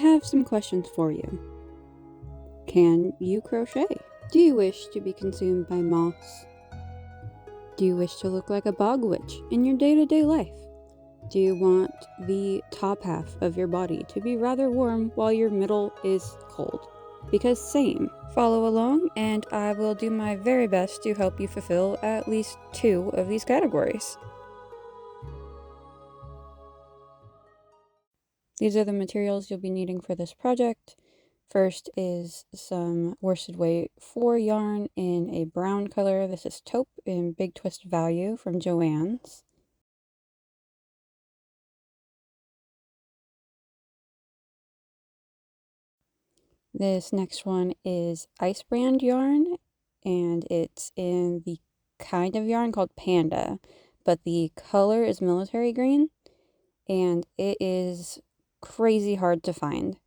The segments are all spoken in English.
have some questions for you. Can you crochet? Do you wish to be consumed by moths? Do you wish to look like a bog witch in your day-to-day life? Do you want the top half of your body to be rather warm while your middle is cold? Because same. Follow along and I will do my very best to help you fulfill at least 2 of these categories. These are the materials you'll be needing for this project. First is some worsted weight 4 yarn in a brown color. This is Taupe in Big Twist Value from Joann's. This next one is Ice Brand yarn, and it's in the kind of yarn called Panda, but the color is military green, and it is crazy hard to find.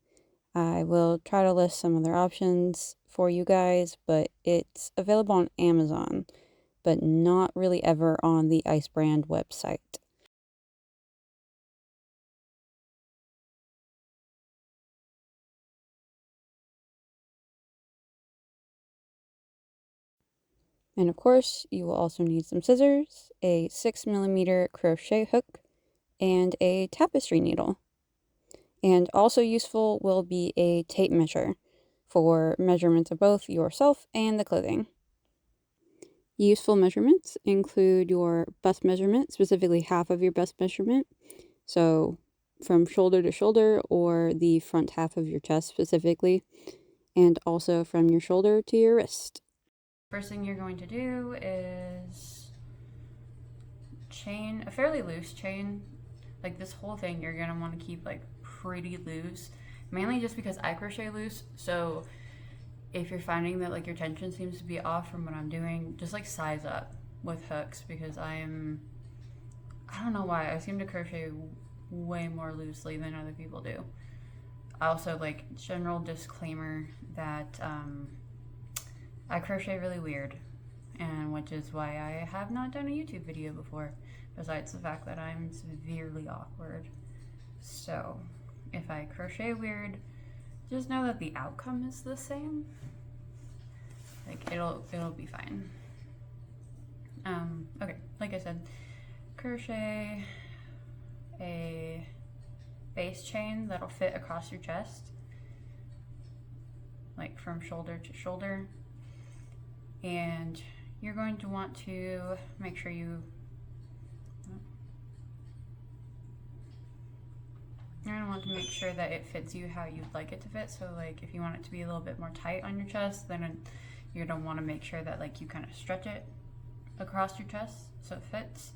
I will try to list some other options for you guys, but it's available on Amazon, but not really ever on the Ice Brand website. And of course, you will also need some scissors, a 6mm crochet hook, and a tapestry needle. And also useful will be a tape measure for measurements of both yourself and the clothing. Useful measurements include your bust measurement, specifically half of your bust measurement, so from shoulder to shoulder or the front half of your chest specifically, and also from your shoulder to your wrist. First thing you're going to do is chain, a fairly loose chain. Like this whole thing you're going to want to keep like pretty loose, mainly just because I crochet loose. So if you're finding that like your tension seems to be off from what I'm doing, just like size up with hooks, because I don't know why, I seem to crochet way more loosely than other people do. Also, like, general disclaimer that I crochet really weird, and which is why I have not done a YouTube video before, besides the fact that I'm severely awkward. So if I crochet weird, just know that the outcome is the same. Like, it'll be fine. Okay, like I said, crochet a base chain that'll fit across your chest, like from shoulder to shoulder. And you're going to want to make sure you're going to want to make sure that it fits you how you'd like it to fit. So like if you want it to be a little bit more tight on your chest, then you're going to want to make sure that like you kind of stretch it across your chest so it fits.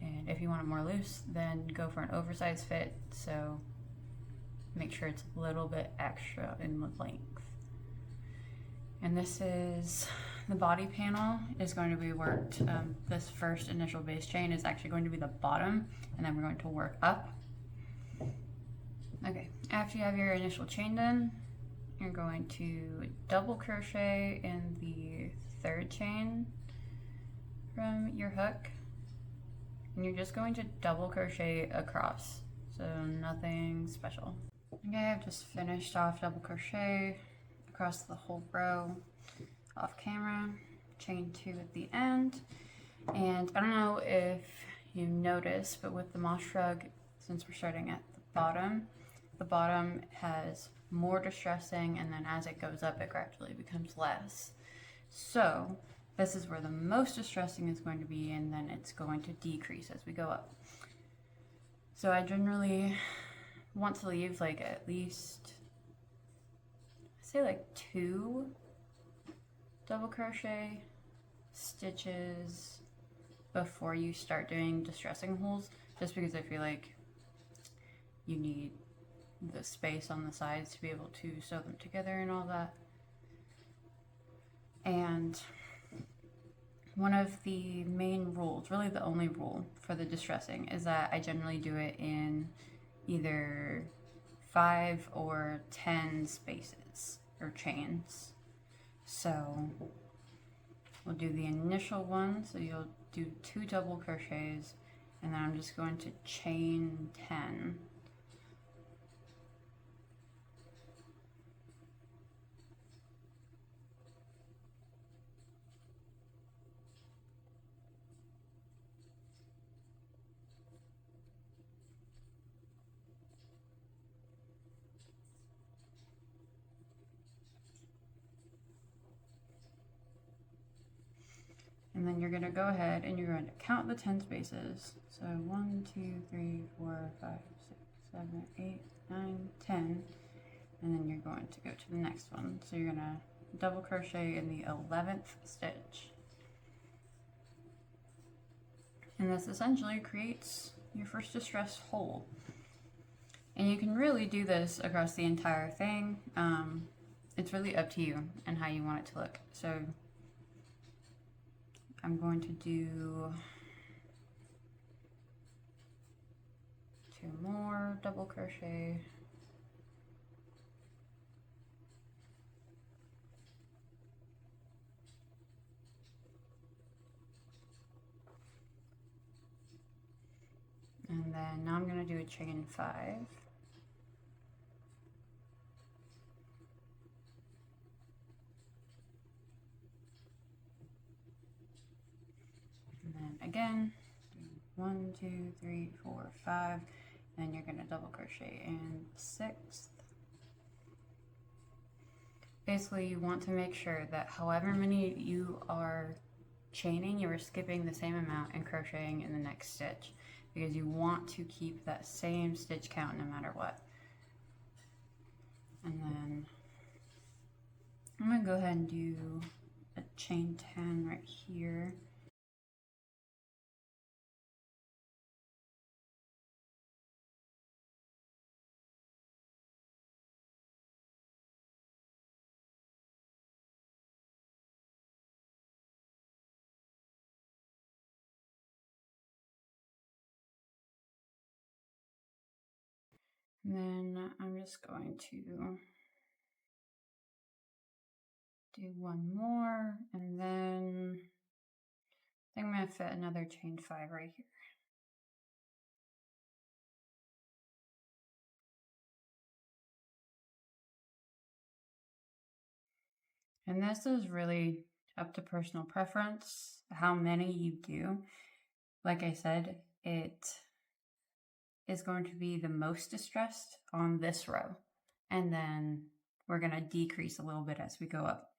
And if you want it more loose, then go for an oversized fit, so make sure it's a little bit extra in length. And this is the body panel is going to be worked. This first initial base chain is actually going to be the bottom, and then we're going to work up. Okay, after you have your initial chain done, you're going to double crochet in the 3rd chain from your hook, and you're just going to double crochet across, so nothing special. Okay, I've just finished off double crochet across the whole row off camera, chain 2 at the end. And I don't know if you noticed, but with the moss shrug, since we're starting at the bottom has more distressing, and then as it goes up it gradually becomes less. So this is where the most distressing is going to be, and then it's going to decrease as we go up. So I generally want to leave like at least, say like 2 double crochet stitches before you start doing distressing holes, just because I feel like you need the space on the sides to be able to sew them together and all that. And one of the main rules, really the only rule for the distressing, is that I generally do it in either 5 or 10 spaces or chains. So we'll do the initial one, so you'll do 2 double crochets, and then I'm just going to chain 10. And then you're going to go ahead and you're going to count the 10 spaces. So 1, 2, 3, 4, 5, 6, 7, 8, 9, 10. And then you're going to go to the next one. So you're going to double crochet in the 11th stitch. And this essentially creates your first distressed hole. And you can really do this across the entire thing. It's really up to you and how you want it to look. So I'm going to do 2 more double crochet. And then now I'm going to do a chain 5. And then again, 1, 2, 3, 4, 5. Then you're going to double crochet in 6th. Basically, you want to make sure that however many you are chaining, you are skipping the same amount and crocheting in the next stitch, because you want to keep that same stitch count no matter what. And then I'm going to go ahead and do a chain 10 right here. And then I'm just going to do 1 more, and then I think I'm going to fit another chain 5 right here. And this is really up to personal preference, how many you do. Like I said, it is going to be the most distressed on this row. And then we're going to decrease a little bit as we go up.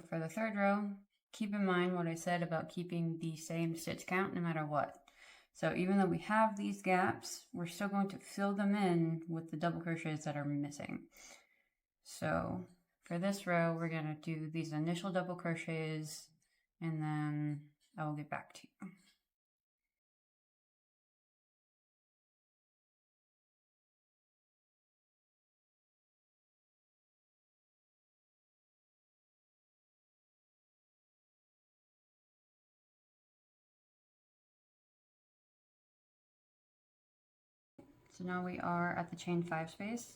For the third row, keep in mind what I said about keeping the same stitch count no matter what. So even though we have these gaps, we're still going to fill them in with the double crochets that are missing. So for this row, we're going to do these initial double crochets, and then I will get back to you. So now we are at the chain 5 space,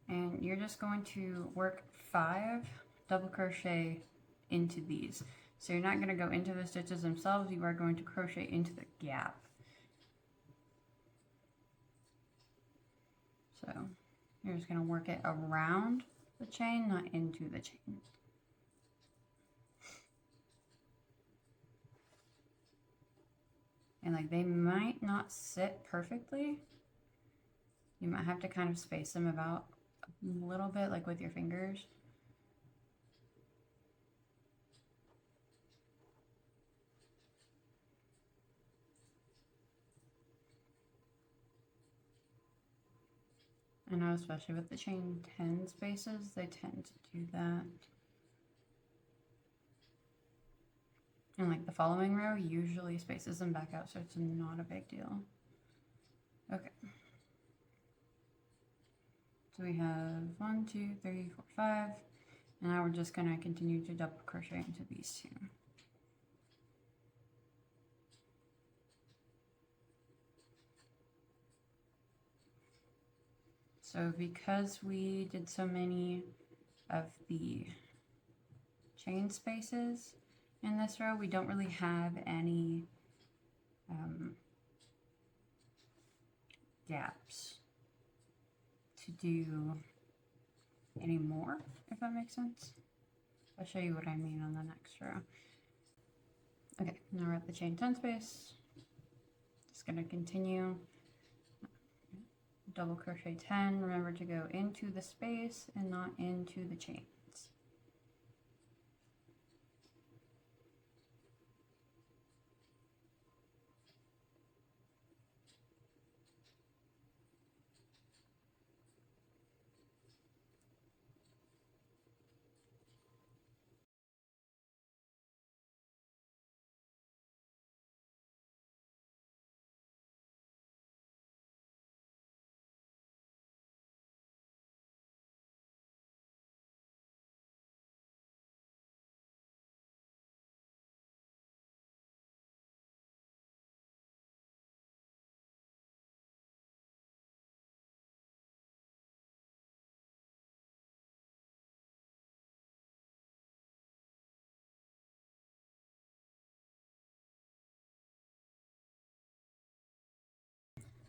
and you're just going to work 5 double crochet into these. So you're not going to go into the stitches themselves, you are going to crochet into the gap. So you're just going to work it around the chain, not into the chain. And like, they might not sit perfectly. You might have to kind of space them about a little bit, like with your fingers. I know, especially with the chain 10 spaces, they tend to do that. And like the following row usually spaces them back out, so it's not a big deal. Okay. So we have 1, 2, 3, 4, 5, and now we're just going to continue to double crochet into these two. So because we did so many of the chain spaces in this row, we don't really have any gaps to do any more, if that makes sense. I'll show you what I mean on the next row. Okay, now we're at the chain 10 space. Just gonna continue. Double crochet 10. Remember to go into the space and not into the chains.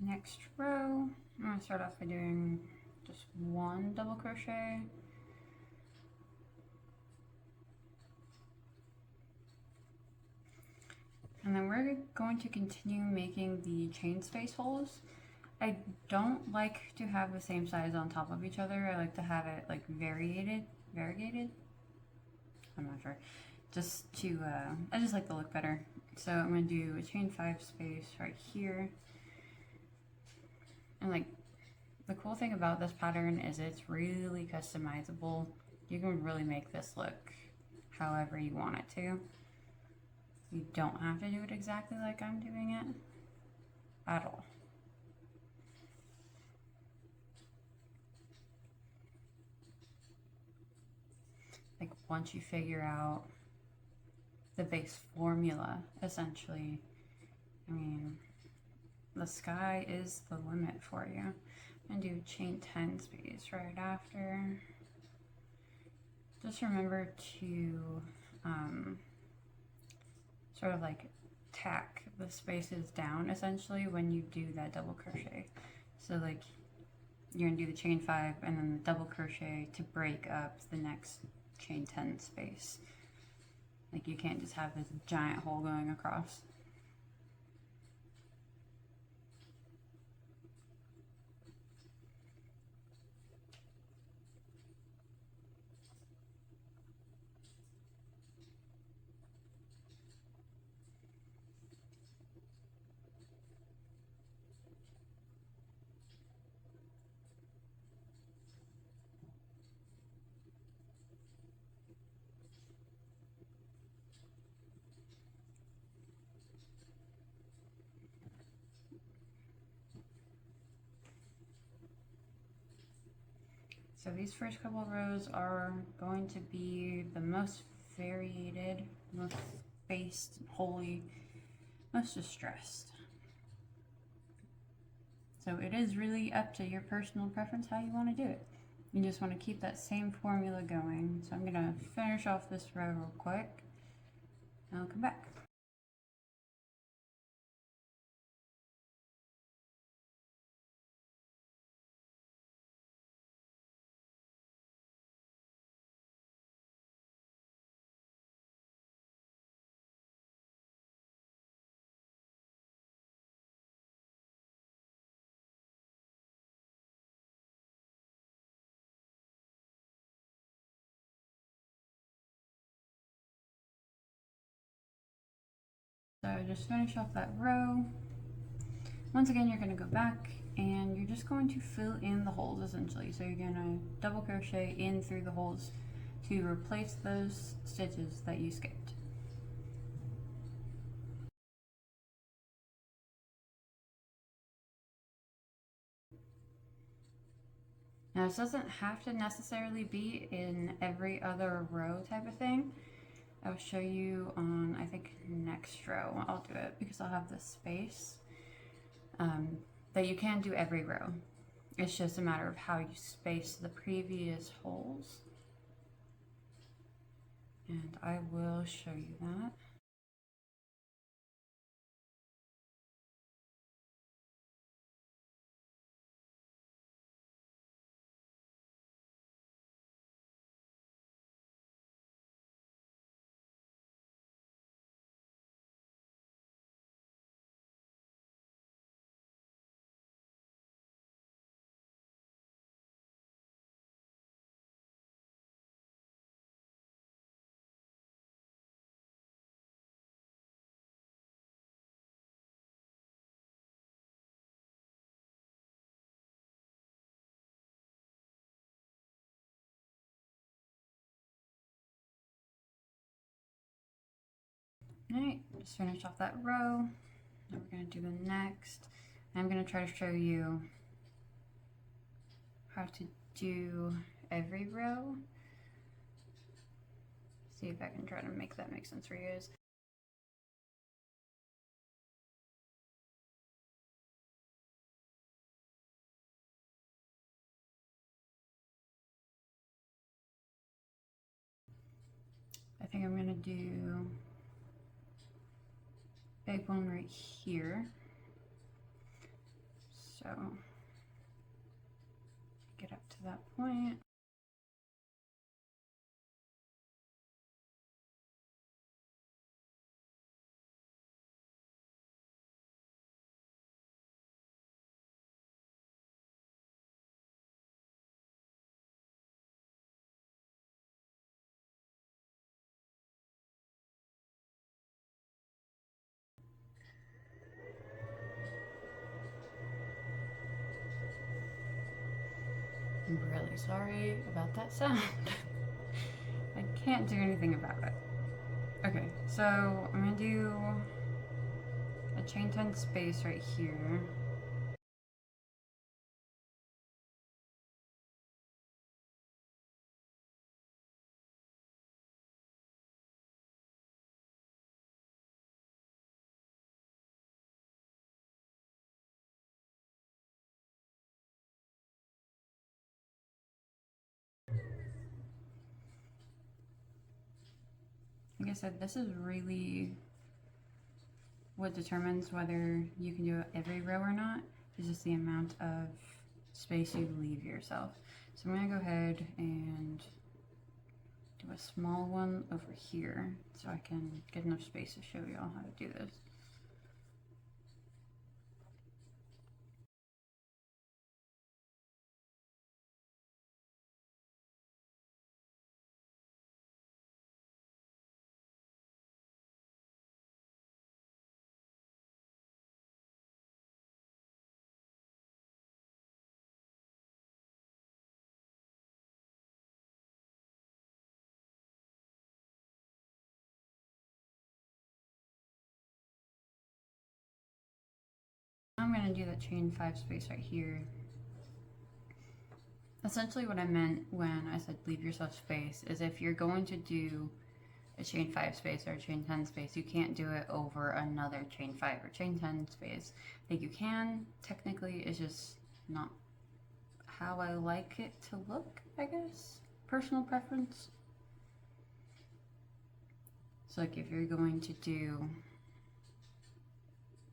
Next row, I'm going to start off by doing just one double crochet. And then we're going to continue making the chain space holes. I don't like to have the same size on top of each other. I like to have it like variegated. I'm not sure. Just to, I just like the look better. So I'm going to do a chain 5 space right here. And like, the cool thing about this pattern is it's really customizable. You can really make this look however you want it to. You don't have to do it exactly like I'm doing it at all. Like once you figure out the base formula, essentially, I mean, the sky is the limit for you. And do chain 10 space right after. Just remember to sort of like tack the spaces down essentially when you do that double crochet. So like you're gonna do the chain 5 and then the double crochet to break up the next chain 10 space. Like you can't just have this giant hole going across. So these first couple of rows are going to be the most variated, most spaced, wholly, most distressed. So it is really up to your personal preference how you want to do it. You just want to keep that same formula going. So I'm going to finish off this row real quick and I'll come back. So just finish off that row. Once again, you're going to go back and you're just going to fill in the holes essentially. So you're going to double crochet in through the holes to replace those stitches that you skipped. Now this doesn't have to necessarily be in every other row type of thing. I'll show you on, I think, next row. I'll do it because I'll have this space that you can do every row. It's just a matter of how you space the previous holes. And I will show you that. Alright, just finish off that row. Now we're going to do the next. I'm going to try to show you how to do every row. See if I can try to make that make sense for you guys. I think I'm going to do a big one right here. So get up to that point. I'm really sorry about that sound. I can't do anything about it. Okay, so I'm gonna do a chain 10 space right here. Like I said, this is really what determines whether you can do it every row or not, is just the amount of space you leave yourself. So I'm gonna go ahead and do a small one over here so I can get enough space to show y'all how to do this. I'm going to do that chain 5 space right here. Essentially what I meant when I said leave yourself space is if you're going to do a chain 5 space or a chain 10 space, you can't do it over another chain 5 or chain 10 space. I think you can, technically, it's just not how I like it to look, I guess. Personal preference. So like if you're going to do,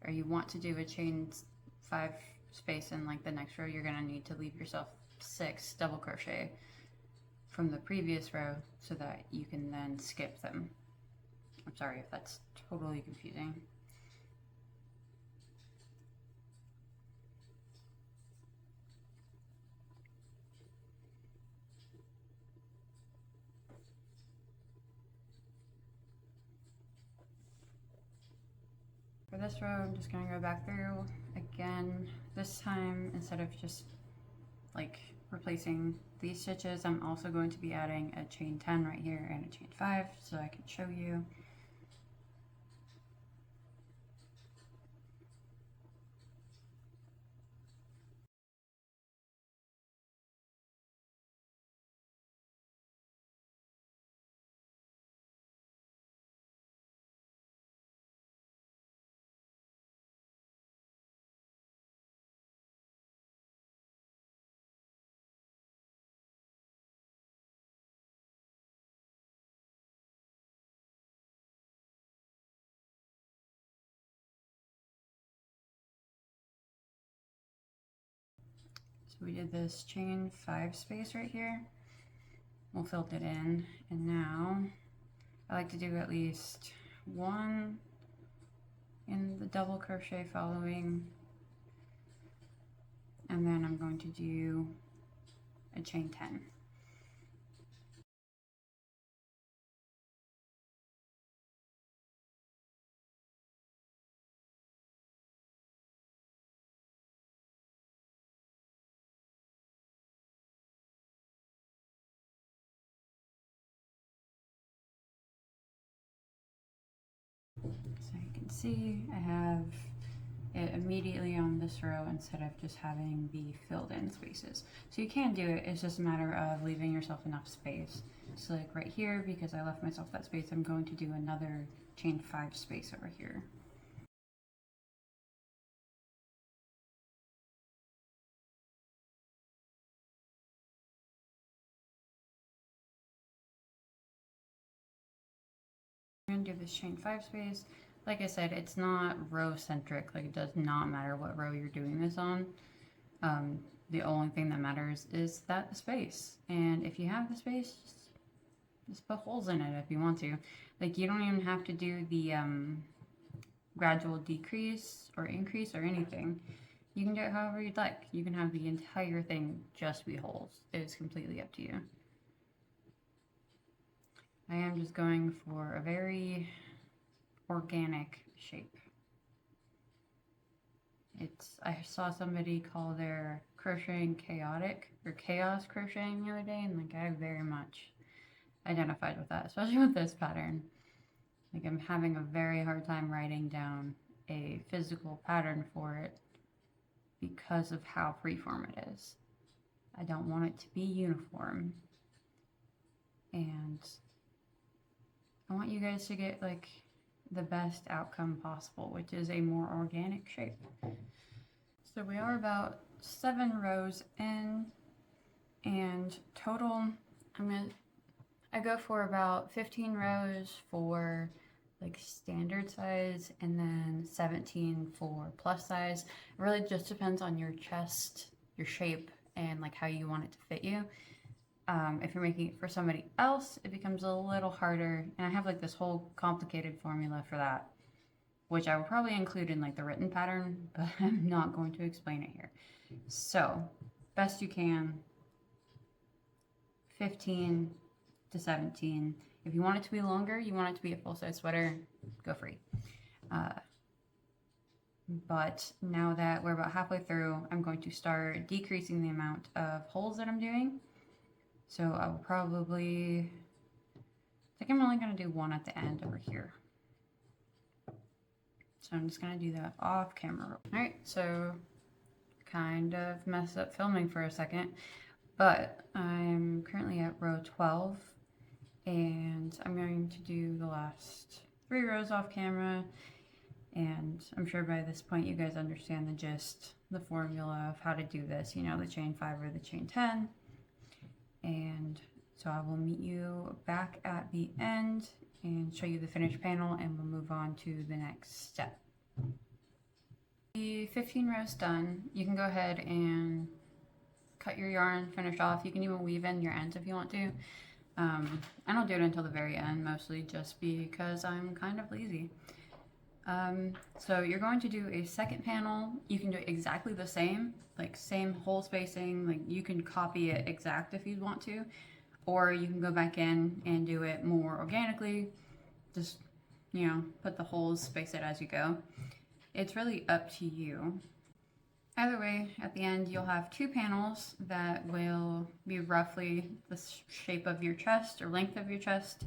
or you want to do a chain 5 space in like the next row, you're gonna need to leave yourself 6 double crochet from the previous row so that you can then skip them. I'm sorry if that's totally confusing. For this row, I'm just gonna go back through again. This time, instead of just like replacing these stitches, I'm also going to be adding a chain 10 right here and a chain 5 so I can show you. we did this chain 5 space right here. We'll fill it in, and now I like to do at least 1 in the double crochet following, and then I'm going to do a chain 10. So you can see I have it immediately on this row instead of just having the filled in spaces. So you can do it, it's just a matter of leaving yourself enough space. So like right here, because I left myself that space, I'm going to do another chain 5 space over here. I'm going to do this chain 5 space. Like I said, it's not row centric, like it does not matter what row you're doing this on. The only thing that matters is that space, and if you have the space, just put holes in it if you want to. Like, you don't even have to do the gradual decrease or increase or anything. You can do it however you'd like. You can have the entire thing just be holes. It is completely up to you. I am just going for a very organic shape. I saw somebody call their crocheting chaotic or chaos crocheting the other day, and like I very much identified with that, especially with this pattern. Like, I'm having a very hard time writing down a physical pattern for it because of how freeform it is. I don't want it to be uniform, and I want you guys to get like the best outcome possible, which is a more organic shape. So we are about 7 rows in, and total I go for about 15 rows for like standard size, and then 17 for plus size. It really just depends on your chest, your shape, and like how you want it to fit you. If you're making it for somebody else, it becomes a little harder, and I have like this whole complicated formula for that, which I will probably include in like the written pattern, but I'm not going to explain it here. So, best you can, 15 to 17. If you want it to be longer, you want it to be a full-size sweater, go free. But now that we're about halfway through, I'm going to start decreasing the amount of holes that I'm doing. So I will probably, I think I'm only going to do 1 at the end over here. So I'm just going to do that off camera. Alright, so kind of messed up filming for a second, but I'm currently at row 12, and I'm going to do the last 3 rows off camera, and I'm sure by this point you guys understand the gist, the formula of how to do this, you know, the chain 5 or the chain 10. And so I will meet you back at the end and show you the finished panel, and we'll move on to the next step. The 15 rows done, you can go ahead and cut your yarn, finish off. You can even weave in your ends if you want to. I don't do it until the very end, mostly just because I'm kind of lazy. So you're going to do a second panel. You can do it exactly the same, like same hole spacing, like you can copy it exact if you want to, or you can go back in and do it more organically, just, you know, put the holes, space it as you go. It's really up to you. Either way, at the end you'll have 2 panels that will be roughly the shape of your chest or length of your chest,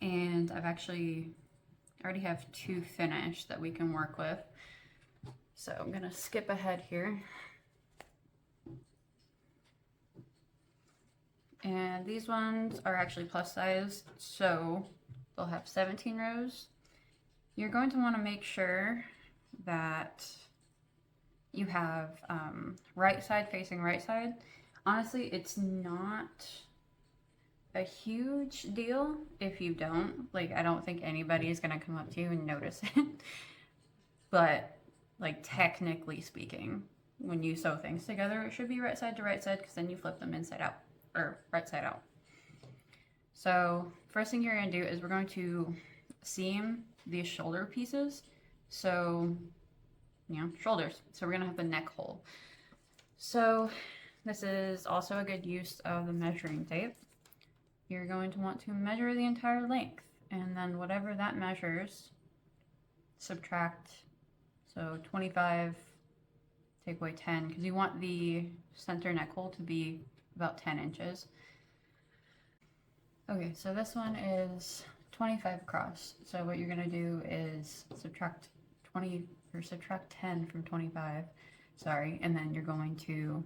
and I already have 2 finished that we can work with. So I'm gonna skip ahead here. And these ones are actually plus size, so they'll have 17 rows. You're going to want to make sure that you have right side facing right side. Honestly, it's not a huge deal if you don't. Like, I don't think anybody is gonna come up to you and notice it. But like, technically speaking, when you sew things together, it should be right side to right side, because then you flip them inside out, or right side out. So first thing you're going to do is we're going to seam these shoulder pieces. So, you know, shoulders. So we're going to have the neck hole. So this is also a good use of the measuring tape. You're going to want to measure the entire length, and then whatever that measures, subtract. So 25, take away 10, because you want the center neck hole to be about 10 inches. Okay, so this one is 25 across. So what you're gonna do is subtract 10 from 25, sorry, and then you're going to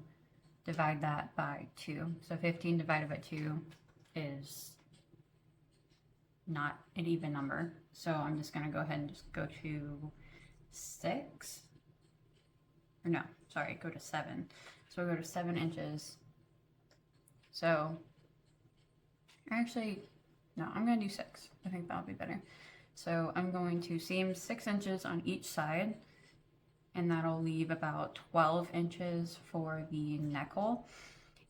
divide that by 2. So 15 divided by 2 is not an even number. So I'm just gonna go ahead and just go to 6. Or no, sorry, go to 7. So we'll go to 7 inches. So actually, no, I'm gonna do 6. I think that'll be better. So I'm going to seam 6 inches on each side, and that'll leave about 12 inches for the neck hole.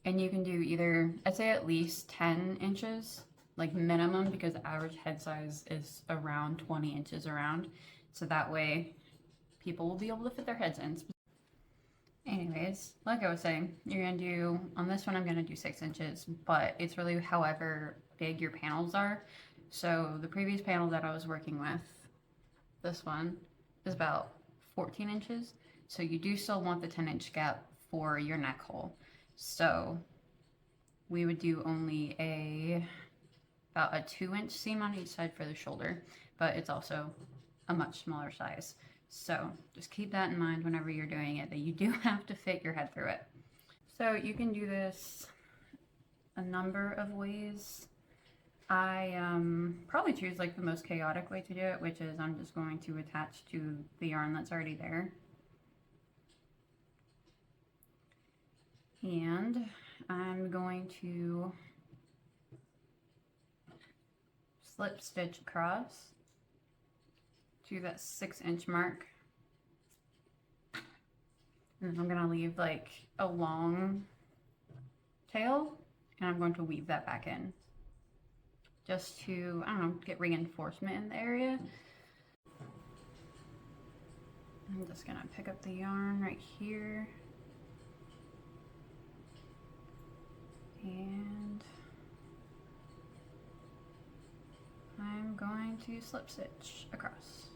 And you can do either, I'd say at least 10 inches, like minimum, because the average head size is around 20 inches around. So that way people will be able to fit their heads in. Anyways, like I was saying, you're gonna do, on this one I'm gonna do 6 inches, but it's really however big your panels are. So the previous panel that I was working with, this one, is about 14 inches. So you do still want the 10-inch gap for your neck hole. So we would do only about a 2-inch seam on each side for the shoulder, but it's also a much smaller size. So just keep that in mind whenever you're doing it, that you do have to fit your head through it. So you can do this a number of ways. I probably choose like the most chaotic way to do it, which is I'm just going to attach to the yarn that's already there. And I'm going to slip stitch across to that 6-inch mark. And I'm gonna leave like a long tail, and I'm going to weave that back in just to, I don't know, get reinforcement in the area. I'm just gonna pick up the yarn right here, and I'm going to slip stitch across.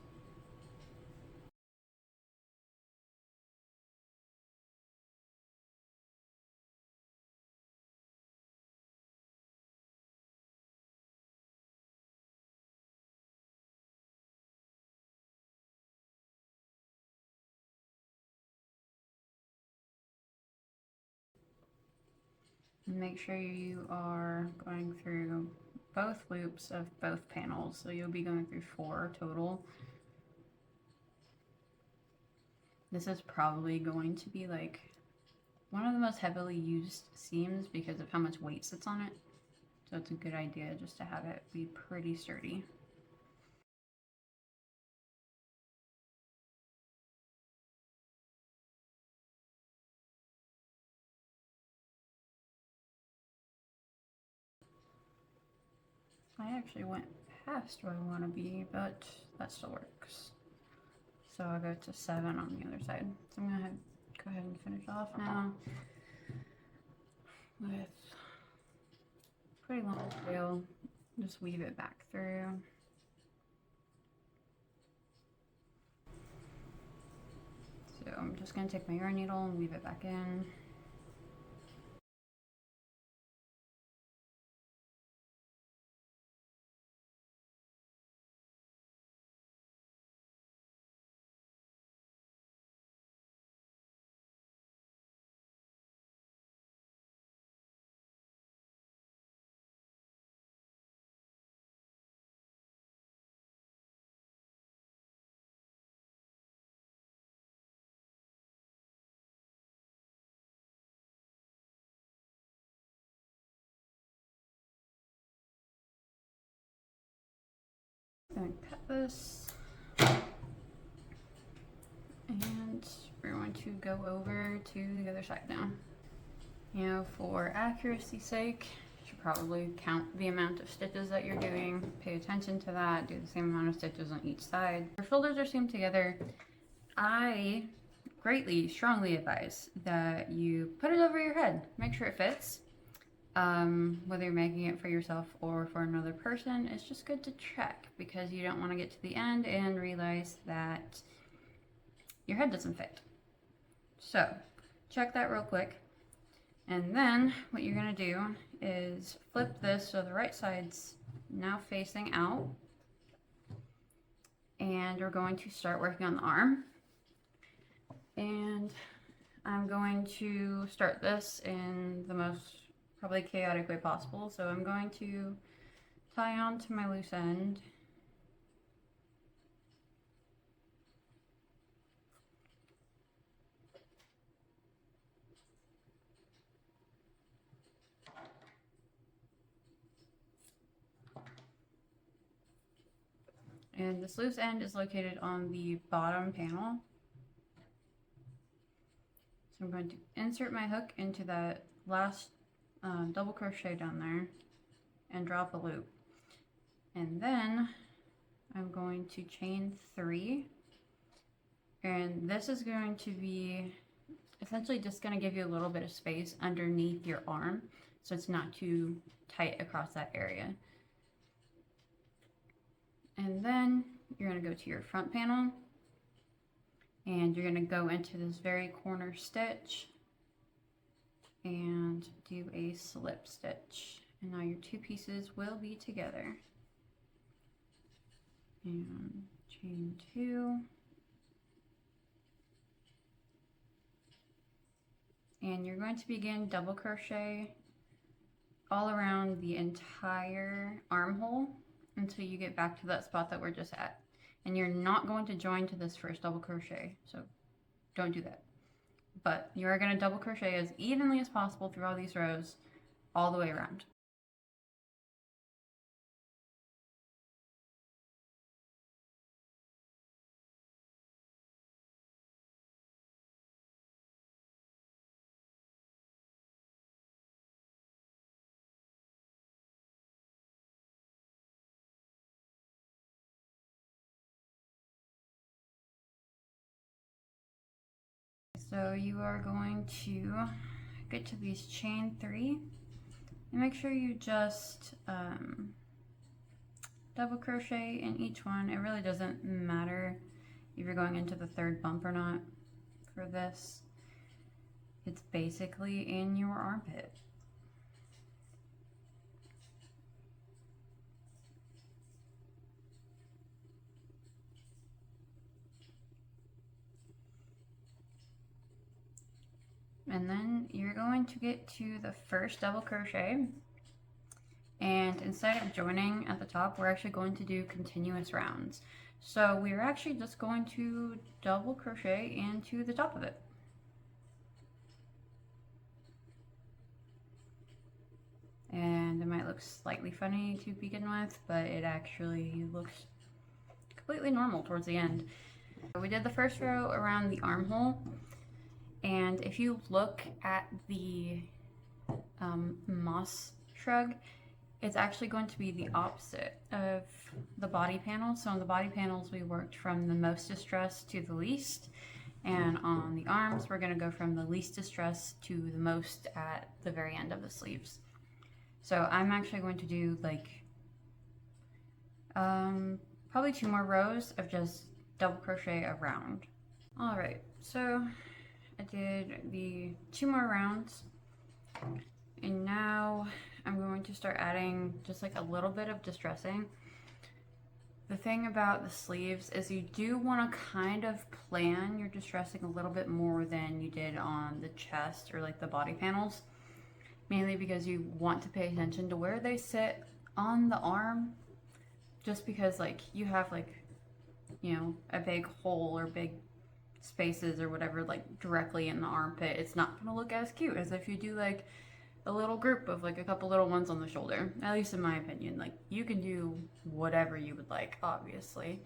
Make sure you are going through both loops of both panels, so you'll be going through 4 total. This is probably going to be like one of the most heavily used seams because of how much weight sits on it. So it's a good idea just to have it be pretty sturdy. I actually went past where I want to be, but that still works. So I'll go to 7 on the other side. So I'm gonna go ahead and finish off now with pretty long tail. Just weave it back through. So I'm just gonna take my yarn needle and weave it back in. Then cut this and we're going to go over to the other side now. You know, for accuracy's sake, you should probably count the amount of stitches that you're doing, pay attention to that, do the same amount of stitches on each side. Your shoulders are seamed together. I greatly, strongly advise that you put it over your head. Make sure it fits. Whether you're making it for yourself or for another person, it's just good to check because you don't want to get to the end and realize that your head doesn't fit. So check that real quick. And then what you're going to do is flip this so the right side's now facing out. And we're going to start working on the arm. And I'm going to start this in the most probably chaotic way possible. So I'm going to tie on to my loose end. And this loose end is located on the bottom panel. So I'm going to insert my hook into that last double crochet down there and drop a loop. And then I'm going to chain 3. And this is going to be essentially just going to give you a little bit of space underneath your arm so it's not too tight across that area. And then you're going to go to your front panel and you're going to go into this very corner stitch and do a slip stitch. And now your 2 pieces will be together. And chain 2. And you're going to begin double crochet all around the entire armhole until you get back to that spot that we're just at. And you're not going to join to this first double crochet, so don't do that. But you are going to double crochet as evenly as possible through all these rows all the way around. So you are going to get to these chain 3 and make sure you just double crochet in each one. It really doesn't matter if you're going into the 3rd bump or not for this. It's basically in your armpit. And then you're going to get to the first double crochet, and instead of joining at the top, we're actually going to do continuous rounds. So we're actually just going to double crochet into the top of it. And it might look slightly funny to begin with, but it actually looks completely normal towards the end. We did the first row around the armhole. And if you look at the moss shrug, it's actually going to be the opposite of the body panel. So on the body panels, we worked from the most distress to the least. And on the arms, we're going to go from the least distress to the most at the very end of the sleeves. So I'm actually going to do like probably 2 more rows of just double crochet around. All right, so I did the 2 more rounds, and now I'm going to start adding just like a little bit of distressing. The thing about the sleeves is you do want to kind of plan your distressing a little bit more than you did on the chest or like the body panels, mainly because you want to pay attention to where they sit on the arm, just because like you have like, you know, a big hole or big spaces or whatever like directly in the armpit. It's not going to look as cute as if you do like a little group of like a couple little ones on the shoulder, at least in my opinion. Like you can do whatever you would like, obviously,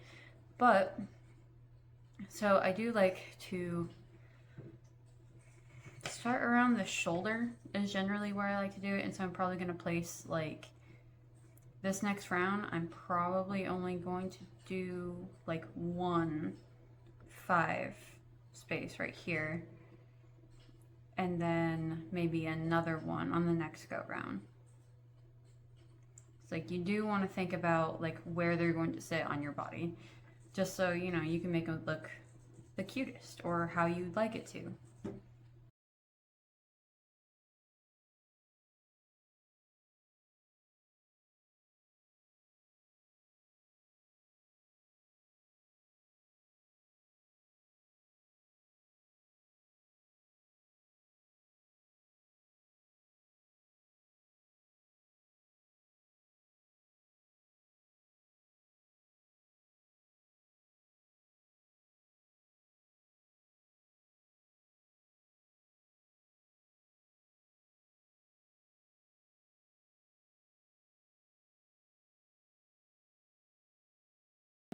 but so I do like to start around the shoulder is generally where I like to do it, and so I'm probably going to place like this next round. I'm probably only going to do like 1 5 space right here, and then maybe another one on the next go round. It's like you do want to think about like where they're going to sit on your body, just so you know you can make them look the cutest or how you'd like it to.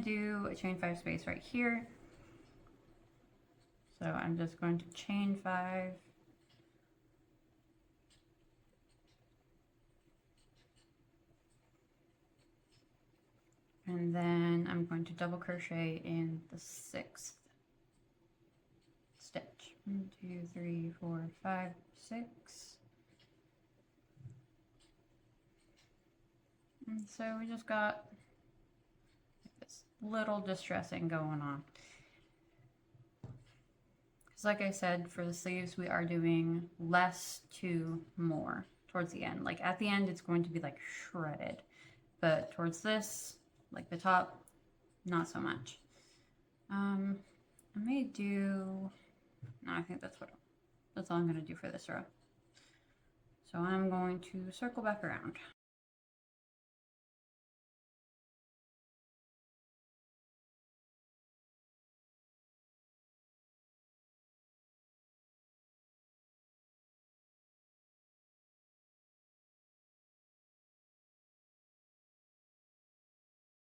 Do a chain 5 space right here. So I'm just going to chain 5. And then I'm going to double crochet in the 6th stitch. 1, 2, 3, 4, 5, 6. And so we just got this little distressing going on. Because like I said, for the sleeves, we are doing less to more towards the end. Like at the end, it's going to be like shredded. But towards this, like the top, not so much. I may do, no, I think that's all I'm going to do for this row. So I'm going to circle back around.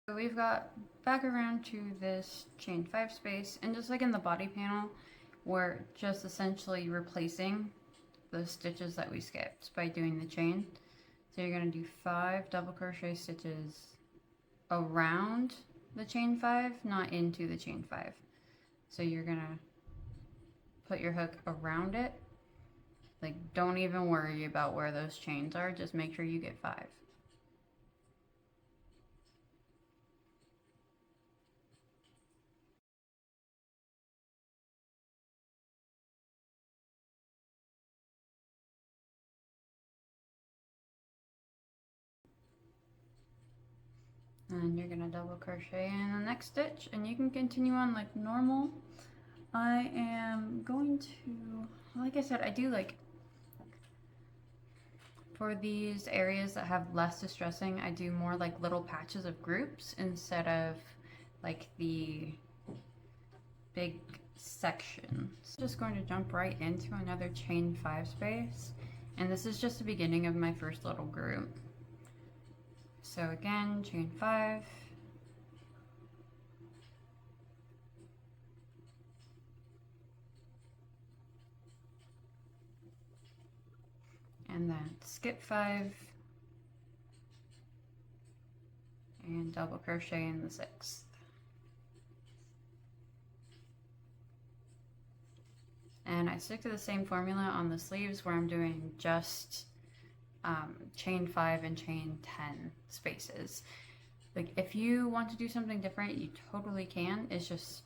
So we've got back around to this chain 5 space, and just like in the body panel, we're just essentially replacing the stitches that we skipped by doing the chain. So you're going to do 5 double crochet stitches around the chain 5, not into the chain 5. So you're going to put your hook around it. Like, don't even worry about where those chains are, just make sure you get 5. And you're gonna double crochet in the next stitch, and you can continue on like normal. I am going to, like I said, I do like, for these areas that have less distressing, I do more like little patches of groups instead of like the big sections. Just going to jump right into another chain 5 space, and this is just the beginning of my first little group. So again, chain 5, and then skip 5, and double crochet in the 6th. And I stick to the same formula on the sleeves, where I'm doing just chain 5 and chain 10 spaces. Like, if you want to do something different, you totally can. It's just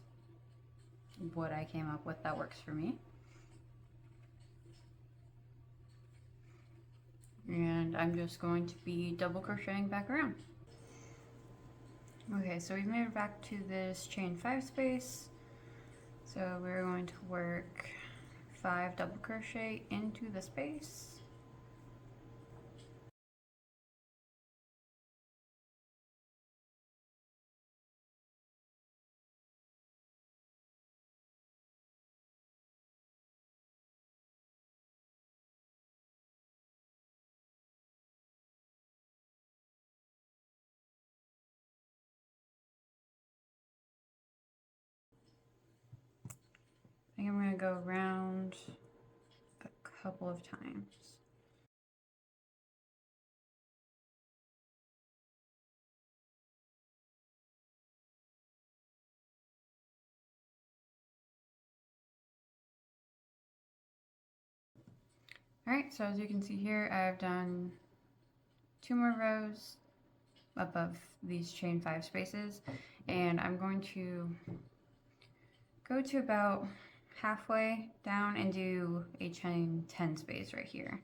what I came up with that works for me. And I'm just going to be double crocheting back around. Okay, so we've made it back to this chain 5 space. So we're going to work 5 double crochet into the space. I think I'm going to go around couple of times. Alright, so as you can see here, I've done 2 more rows above these chain 5 spaces, and I'm going to go to about halfway down and do a chain 10 space right here.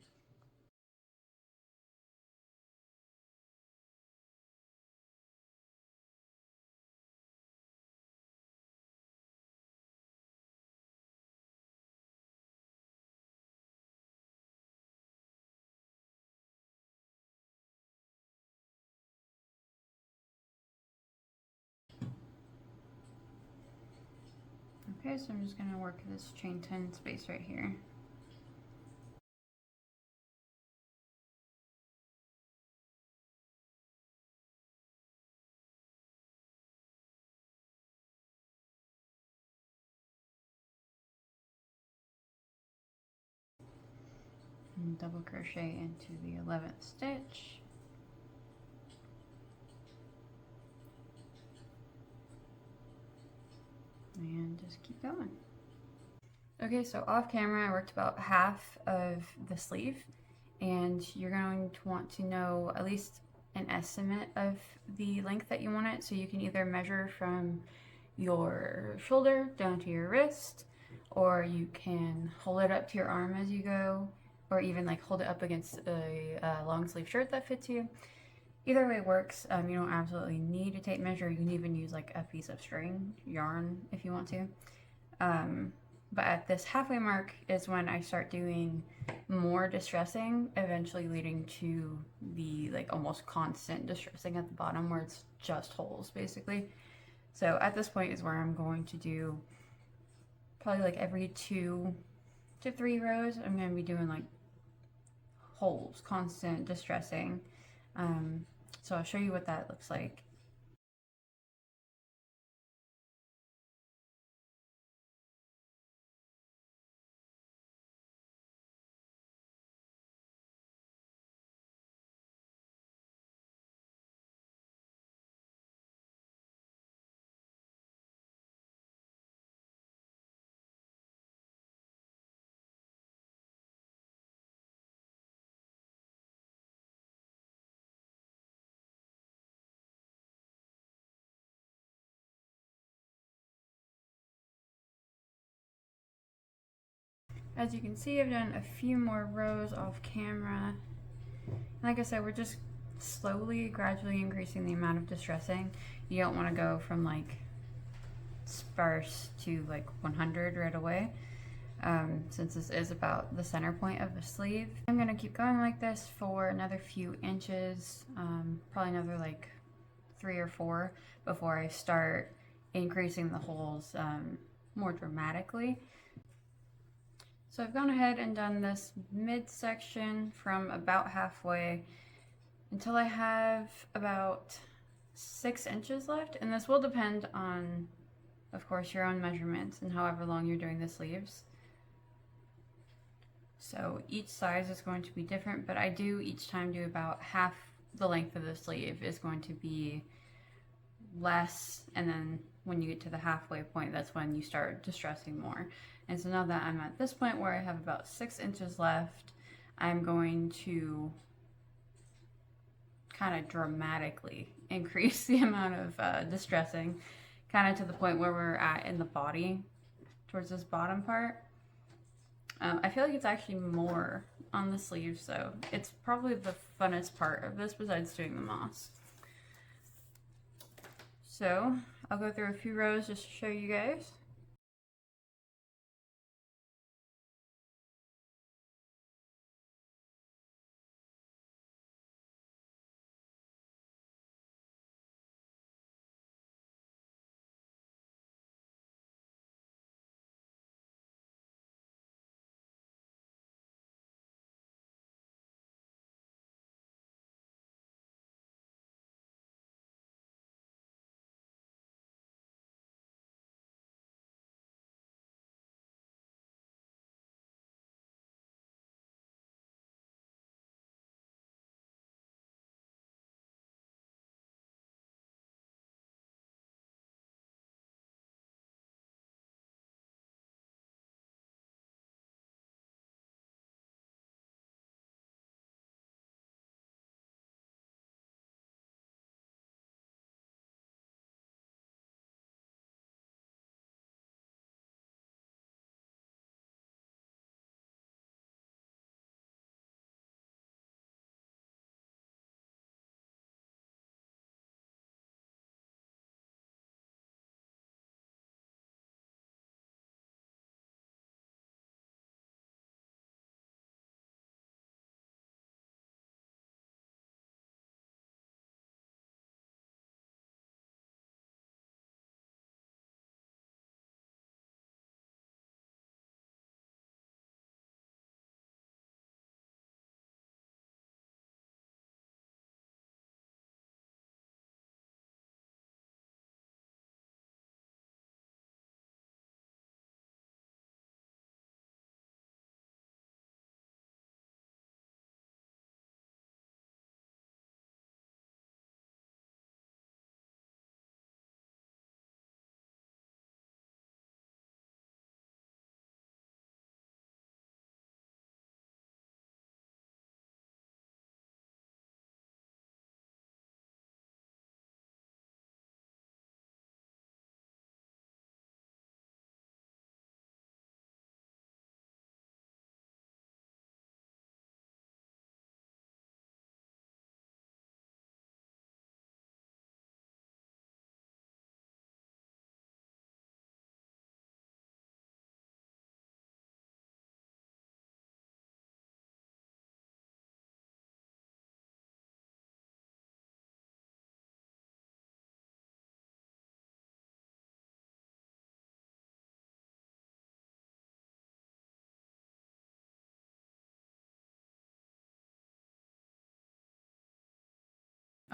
Okay, so I'm just going to work this chain 10 space right here. And double crochet into the 11th stitch. And just keep going. Okay, so off camera I worked about half of the sleeve, and you're going to want to know at least an estimate of the length that you want it, so you can either measure from your shoulder down to your wrist, or you can hold it up to your arm as you go, or even like hold it up against a long sleeve shirt that fits you. Either way works. You don't absolutely need a tape measure. You can even use like a piece of string, yarn, if you want to. But at this halfway mark is when I start doing more distressing, eventually leading to the like almost constant distressing at the bottom where it's just holes basically. So at this point is where I'm going to do probably like every 2 to 3 rows. I'm going to be doing like holes, constant distressing. So I'll show you what that looks like. As you can see, I've done a few more rows off camera. Like I said, we're just slowly, gradually increasing the amount of distressing. You don't want to go from like sparse to like 100 right away, since this is about the center point of the sleeve. I'm going to keep going like this for another few inches, probably another like 3 or 4 before I start increasing the holes more dramatically. So I've gone ahead and done this midsection from about halfway until I have about 6 inches left, and this will depend on, of course, your own measurements and however long you're doing the sleeves. So each size is going to be different, but I do each time do about half the length of the sleeve is going to be less, and then when you get to the halfway point, that's when you start distressing more. And so now that I'm at this point where I have about 6 inches left, I'm going to kind of dramatically increase the amount of distressing, kind of to the point where we're at in the body, towards this bottom part. I feel like it's actually more on the sleeves, so it's probably the funnest part of this besides doing the moss. So I'll go through a few rows just to show you guys.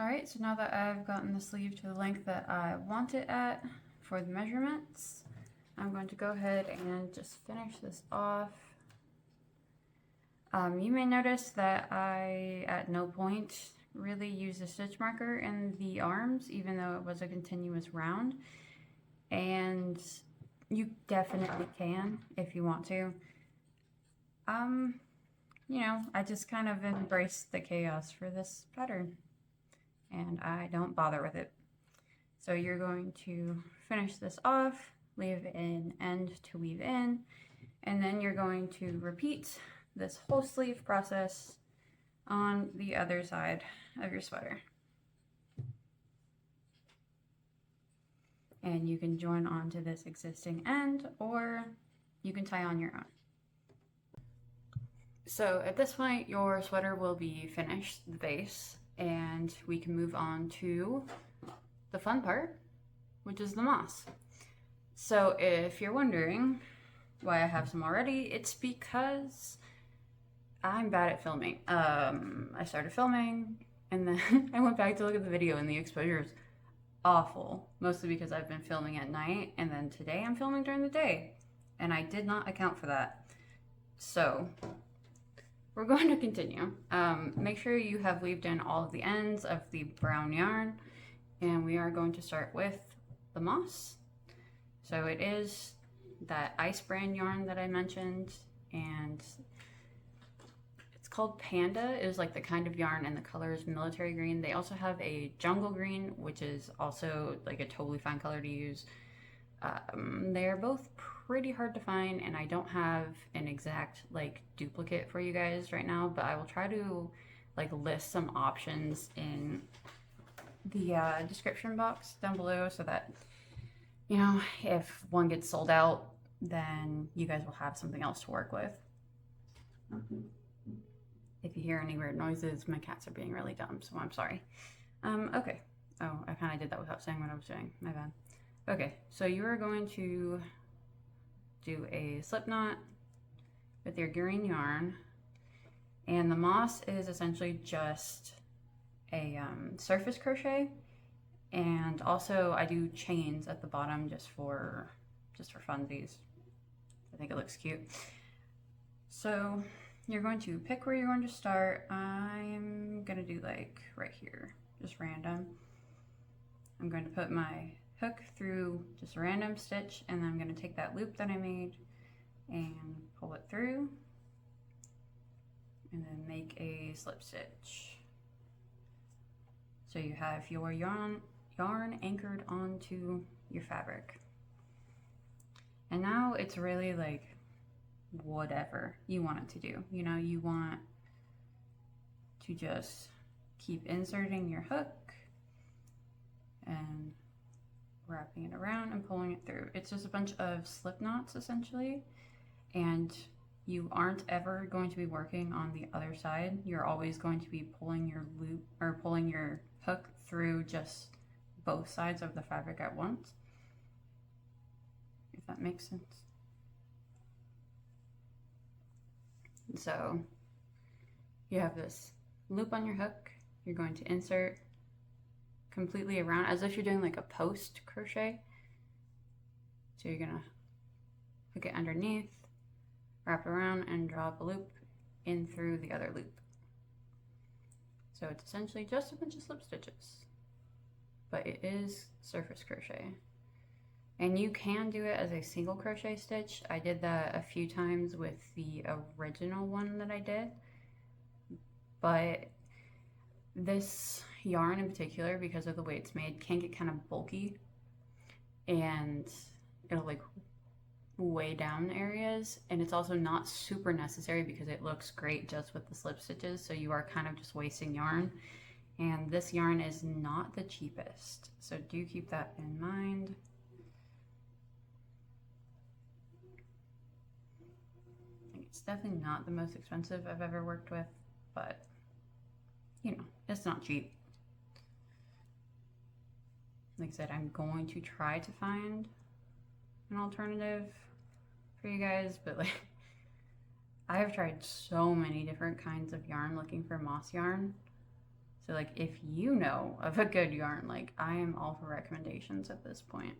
Alright, so now that I've gotten the sleeve to the length that I want it at for the measurements, I'm going to go ahead and just finish this off. You may notice that I, at no point, really used a stitch marker in the arms, even though it was a continuous round. And you definitely can if you want to. You know, I just kind of embrace the chaos for this pattern, and I don't bother with it. So you're going to finish this off, leave an end to weave in, and then you're going to repeat this whole sleeve process on the other side of your sweater. And you can join onto this existing end, or you can tie on your own. So at this point, your sweater will be finished, the base, and we can move on to the fun part, which is the moss. So if you're wondering why I have some already, it's because I'm bad at filming. I started filming, and then I went back to look at the video, and the exposure is awful, mostly because I've been filming at night, and then today I'm filming during the day, and I did not account for that. So we're going to continue. Make sure you have weaved in all of the ends of the brown yarn, and we are going to start with the moss. So it is that ice brand yarn that I mentioned, and it's called Panda. It is like the kind of yarn, and the color is military green. They also have a jungle green, which is also like a totally fine color to use. They're both pretty hard to find, and I don't have an exact like duplicate for you guys right now, but I will try to like list some options in the description box down below, so that, you know, if one gets sold out, then you guys will have something else to work with. If you hear any weird noises, my cats are being really dumb, so I'm sorry. Okay. Oh, I kind of did that without saying what I was doing. My bad. Okay, so you are going to do a slip knot with your green yarn, and the moss is essentially just a surface crochet, and also I do chains at the bottom just for funsies. I think it looks cute. So you're going to pick where you're going to start. I'm gonna do like right here, just random. I'm going to put my hook through just a random stitch, and then I'm going to take that loop that I made and pull it through, and then make a slip stitch. So you have your yarn anchored onto your fabric. And now it's really like whatever you want it to do. You know, you want to just keep inserting your hook and wrapping it around and pulling it through. It's just a bunch of slip knots essentially, and you aren't ever going to be working on the other side. You're always going to be pulling your loop or pulling your hook through just both sides of the fabric at once, if that makes sense. So you have this loop on your hook. You're going to insert completely around as if you're doing like a post crochet. So you're gonna hook it underneath, wrap around, and drop a loop in through the other loop. So it's essentially just a bunch of slip stitches, but it is surface crochet. And you can do it as a single crochet stitch. I did that a few times with the original one that I did, but this yarn in particular, because of the way it's made, can get kind of bulky, and it'll like weigh down areas, and it's also not super necessary because it looks great just with the slip stitches, so you are kind of just wasting yarn, and this yarn is not the cheapest, so do keep that in mind. It's definitely not the most expensive I've ever worked with, but you know, it's not cheap. Like I said, I'm going to try to find an alternative for you guys, but like I have tried so many different kinds of yarn looking for moss yarn, So like if you know of a good yarn, like I am all for recommendations at this point.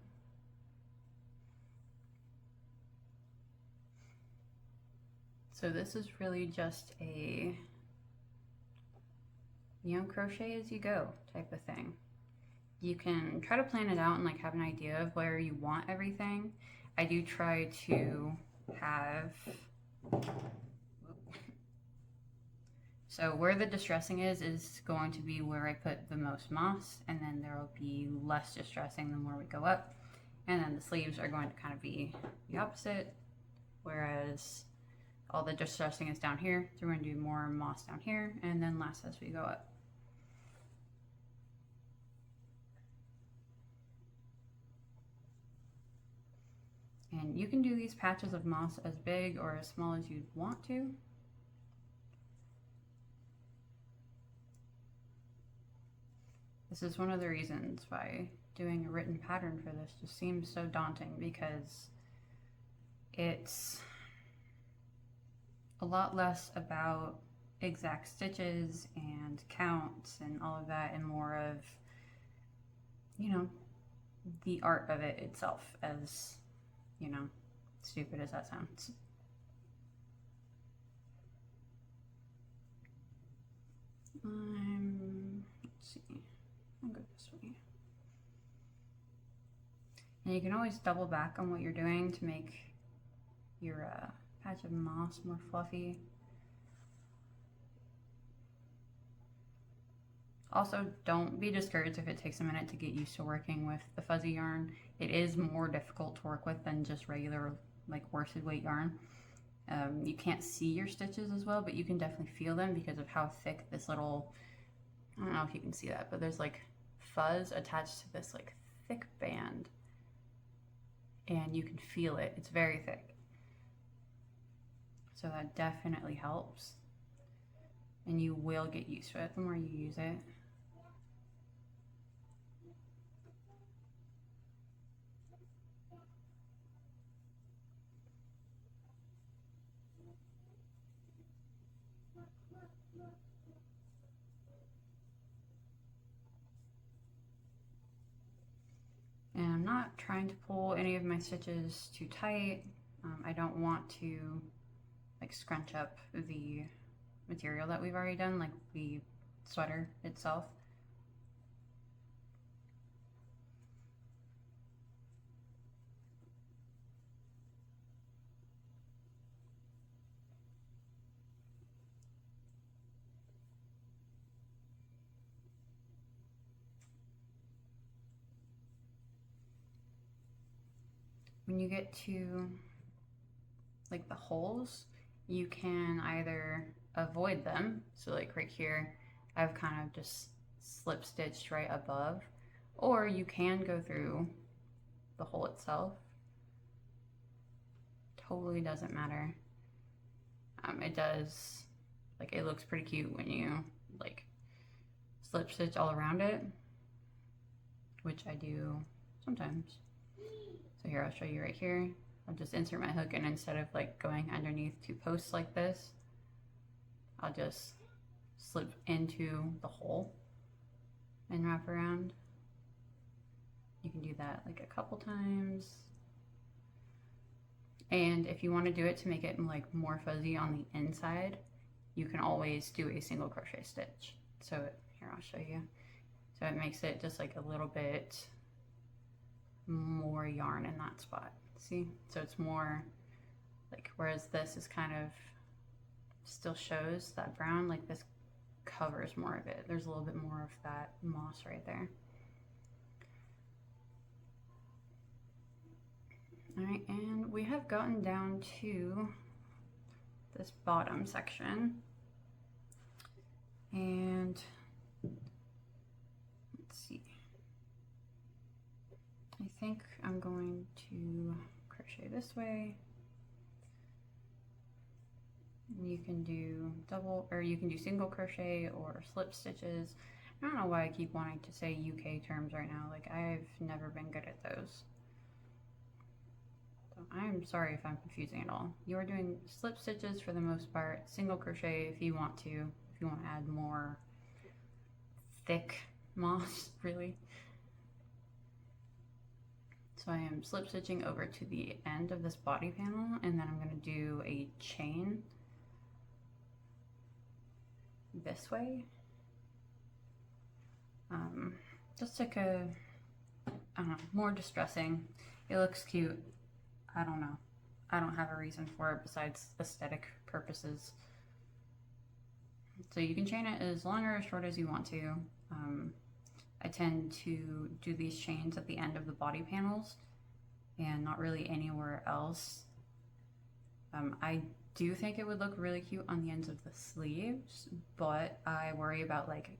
So this is really just a, you know, crochet as you go type of thing. You can try to plan it out and like have an idea of where you want everything. I do try to have, so where the distressing is going to be where I put the most moss, and then there will be less distressing the more we go up. And then the sleeves are going to kind of be the opposite, whereas all the distressing is down here, so we're going to do more moss down here, and then less as we go up. And you can do these patches of moss as big or as small as you'd want to. This is one of the reasons why doing a written pattern for this just seems so daunting, because it's a lot less about exact stitches and counts and all of that, and more of, you know, the art of it itself, as, you know, stupid as that sounds. Let's see, I'll go this way. And you can always double back on what you're doing to make your patch of moss more fluffy. Also, don't be discouraged if it takes a minute to get used to working with the fuzzy yarn. It is more difficult to work with than just regular, like, worsted weight yarn. You can't see your stitches as well, but you can definitely feel them because of how thick this little, I don't know if you can see that, but there's like fuzz attached to this like thick band, and you can feel it. It's very thick. So that definitely helps, and you will get used to it the more you use it. And I'm not trying to pull any of my stitches too tight. I don't want to like scrunch up the material that we've already done, like the sweater itself. When you get to like the holes, you can either avoid them, so like right here I've kind of just slip stitched right above, or you can go through the hole itself. Totally doesn't matter. It does, like, it looks pretty cute when you like slip stitch all around it, which I do sometimes. So here, I'll show you right here. I'll just insert my hook, and instead of like going underneath two posts like this, I'll just slip into the hole and wrap around. You can do that like a couple times. And if you want to do it to make it like more fuzzy on the inside, you can always do a single crochet stitch. So here, I'll show you. So it makes it just like a little bit more yarn in that spot. See? So it's more like, whereas this is kind of still shows that brown, like this covers more of it. There's a little bit more of that moss right there. All right, and we have gotten down to this bottom section, and let's see, I think I'm going to crochet this way. You can do double, or you can do single crochet or slip stitches. I don't know why I keep wanting to say UK terms right now. Like, I've never been good at those. So I'm sorry if I'm confusing it all. You are doing slip stitches for the most part, single crochet if you want to add more thick moss, really. So I am slip stitching over to the end of this body panel, and then I'm going to do a chain this way. Just like a, I don't know, more distressing. It looks cute. I don't know. I don't have a reason for it besides aesthetic purposes. So you can chain it as long or as short as you want to. I tend to do these chains at the end of the body panels and not really anywhere else. I do think it would look really cute on the ends of the sleeves, but I worry about like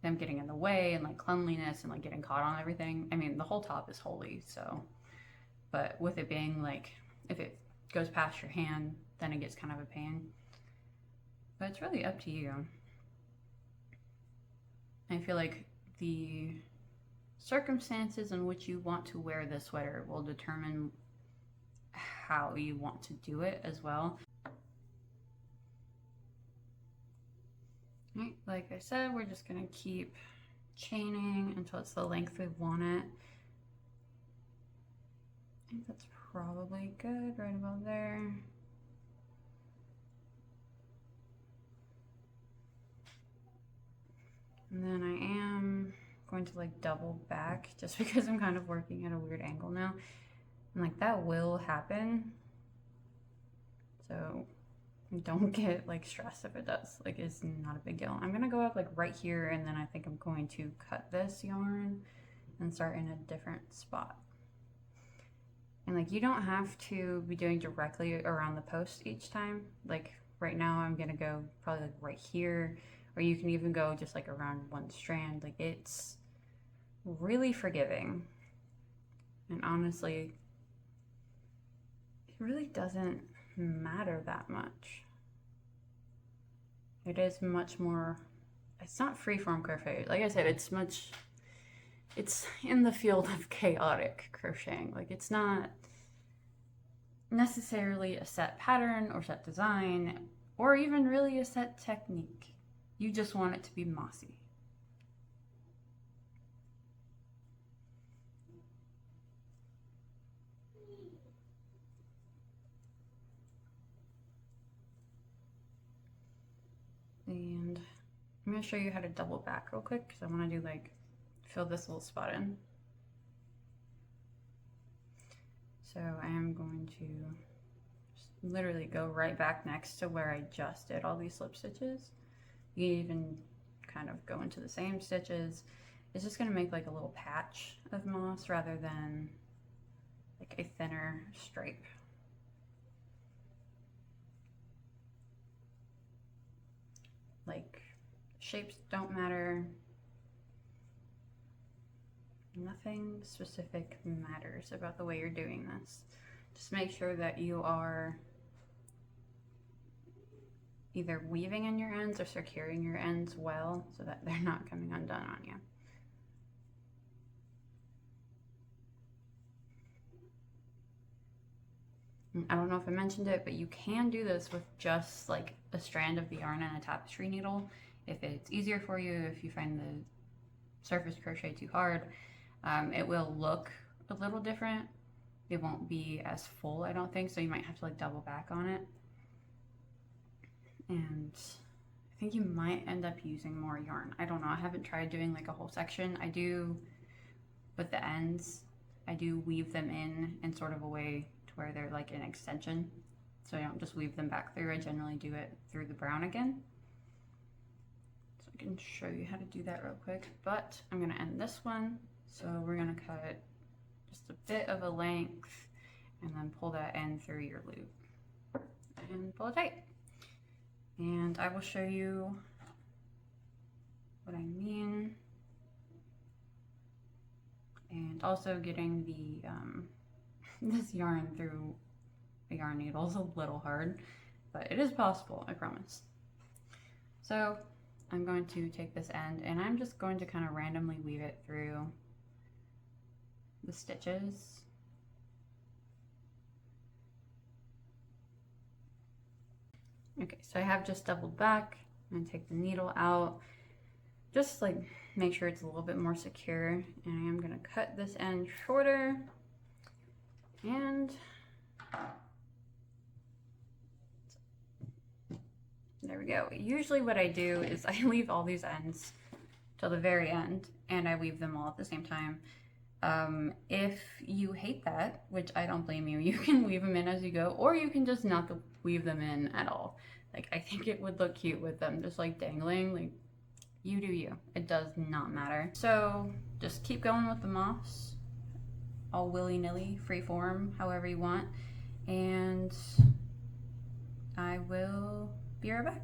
them getting in the way and like cleanliness and like getting caught on everything. I mean, the whole top is holy, so, but with it being like, if it goes past your hand, then it gets kind of a pain. But it's really up to you. I feel like the circumstances in which you want to wear this sweater will determine how you want to do it as well. Right, like I said, we're just gonna keep chaining until it's the length we want it. I think that's probably good, right about there. And then I am going to like double back just because I'm kind of working at a weird angle now. And like that will happen. So don't get like stressed if it does. Like it's not a big deal. I'm gonna go up like right here, and then I think I'm going to cut this yarn and start in a different spot. And like you don't have to be doing directly around the post each time. Like right now I'm gonna go probably like right here, or you can even go just like around one strand. Like it's really forgiving. And honestly, it really doesn't matter that much. It is much more, it's not freeform crochet. Like I said, it's in the field of chaotic crocheting. Like it's not necessarily a set pattern or set design or even really a set technique. You just want it to be mossy. And I'm going to show you how to double back real quick because I want to do like fill this little spot in. So I am going to just literally go right back next to where I just did all these slip stitches. You can even kind of go into the same stitches. It's just going to make like a little patch of moss rather than like a thinner stripe. Like shapes don't matter. Nothing specific matters about the way you're doing this. Just make sure that you are either weaving in your ends or securing your ends well so that they're not coming undone on you. I don't know if I mentioned it, but you can do this with just like a strand of the yarn and a tapestry needle. If it's easier for you, if you find the surface crochet too hard, it will look a little different. It won't be as full, I don't think, so you might have to like double back on it. And I think you might end up using more yarn. I don't know, I haven't tried doing like a whole section. I do, with the ends, I do weave them in sort of a way to where they're like an extension. So I don't just weave them back through, I generally do it through the brown again. So I can show you how to do that real quick, but I'm gonna end this one. So we're gonna cut just a bit of a length and then pull that in through your loop and pull it tight. And I will show you what I mean. And also getting the this yarn through a yarn needle is a little hard, but it is possible, I promise. So I'm going to take this end and I'm just going to kind of randomly weave it through the stitches. Okay, so I have just doubled back and take the needle out. just like make sure it's a little bit more secure. And I am gonna cut this end shorter, and there we go. Usually what I do is I leave all these ends till the very end, and I weave them all at the same time. If you hate that, which I don't blame you, you can weave them in as you go, or you can just not weave them in at all. Like, I think it would look cute with them just like dangling. Like, you do you. It does not matter. So just keep going with the moss, all willy-nilly, free form, however you want, and I will be right back.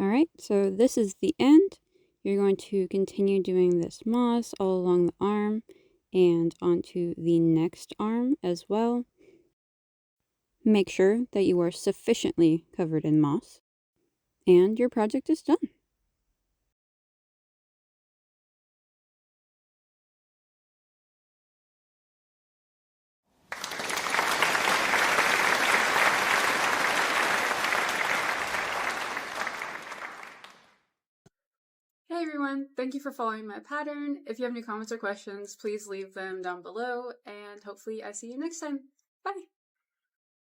Alright, so this is the end. You're going to continue doing this moss all along the arm and onto the next arm as well. Make sure that you are sufficiently covered in moss, and your project is done. Hey everyone, thank you for following my pattern. If you have any comments or questions, please leave them down below, and hopefully I see you next time. Bye!